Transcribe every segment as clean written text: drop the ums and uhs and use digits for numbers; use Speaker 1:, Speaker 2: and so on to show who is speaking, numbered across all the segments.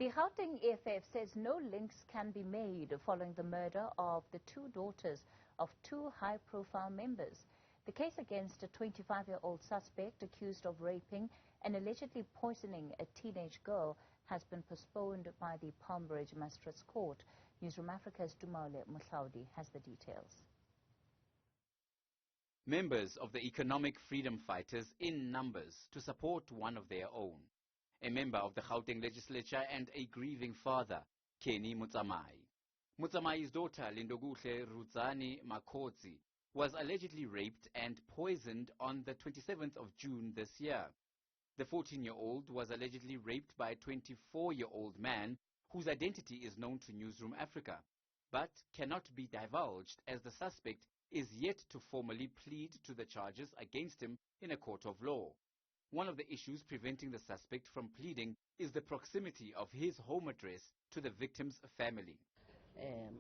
Speaker 1: The Gauteng EFF says no links can be made following the murder of the two daughters of two high-profile members. The case against a 25-year-old suspect accused of raping and allegedly poisoning a teenage girl has been postponed by the Palmbridge Magistrate's Court. Newzroom Afrika's Mohlaoli has the details.
Speaker 2: Members of the economic freedom fighters in numbers to support one of their own. A member of the Gauteng legislature and a grieving father, Kenny Mutsamayi. Mutsamayi's daughter, Lindoguhle Rudzani Makotsi, was allegedly raped and poisoned on the 27th of June this year. The 14-year-old was allegedly raped by a 24-year-old man whose identity is known to Newzroom Afrika, but cannot be divulged as the suspect is yet to formally plead to the charges against him in a court of law. One of the issues preventing the suspect from pleading is the proximity of his home address to the victim's family.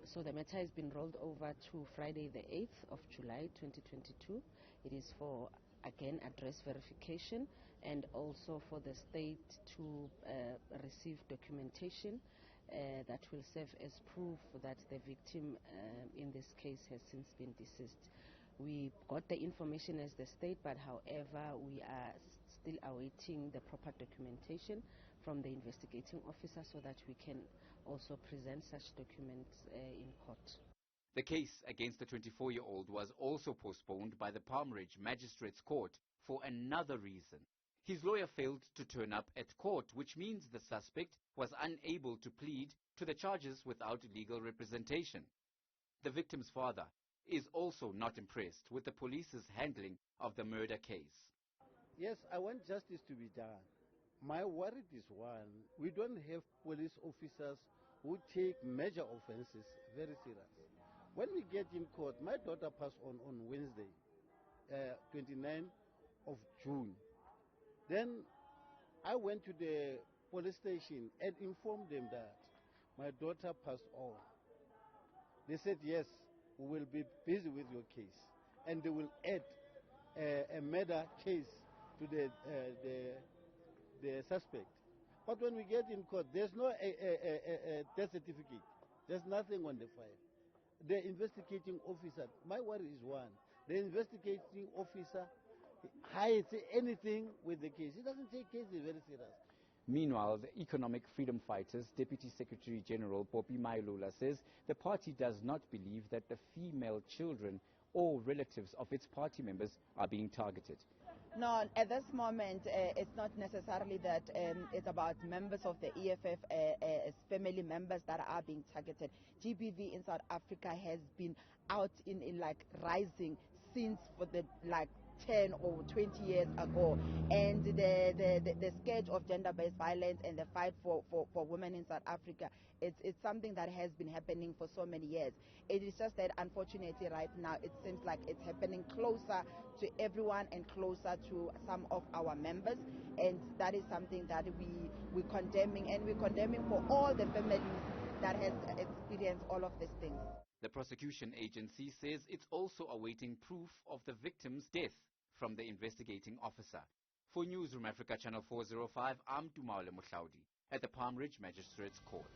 Speaker 3: So the matter has been rolled over to Friday the 8th of July 2022. It is for, again, address verification and also for the state to receive documentation that will serve as proof that the victim in this case has since been deceased. We got the information as the state, but however we are still awaiting the proper documentation from the investigating officer so that we can also present such documents in court.
Speaker 2: The case against the 24-year-old was also postponed by the Palmbridge Magistrate's Court for another reason. His lawyer failed to turn up at court, which means the suspect was unable to plead to the charges without legal representation. The victim's father is also not impressed with the police's handling of the murder case.
Speaker 4: Yes, I want justice to be done. My worry is one, we don't have police officers who take major offenses very serious. When we get in court, my daughter passed on Wednesday, 29th of June. Then I went to the police station and informed them that my daughter passed on. They said, yes, we will be busy with your case. And they will add a murder case to the suspect. But when we get in court, there's no death certificate. There's nothing on the file. The investigating officer, my worry is one, the investigating officer hides anything with the case. He doesn't take cases very serious.
Speaker 2: Meanwhile, the Economic Freedom Fighters Deputy Secretary General Poppy Mailula says the party does not believe that the female children or relatives of its party members are being targeted.
Speaker 5: No, at this moment, it's not necessarily that it's about members of the EFF as family members that are being targeted. GBV in South Africa has been out in like rising since for the 10 or 20 years ago, and the scourge of gender-based violence and the fight for women in South Africa, it's something that has been happening for so many years. It is just that unfortunately right now it seems like it's happening closer to everyone and closer to some of our members, and that is something that we're condemning, and we're condemning for all the families that has experienced all of these things.
Speaker 2: The prosecution agency says it's also awaiting proof of the victim's death from the investigating officer. For Newzroom Afrika Channel 405, I'm Tumaole Mohlaoli at the Palmbridge Magistrate's Court.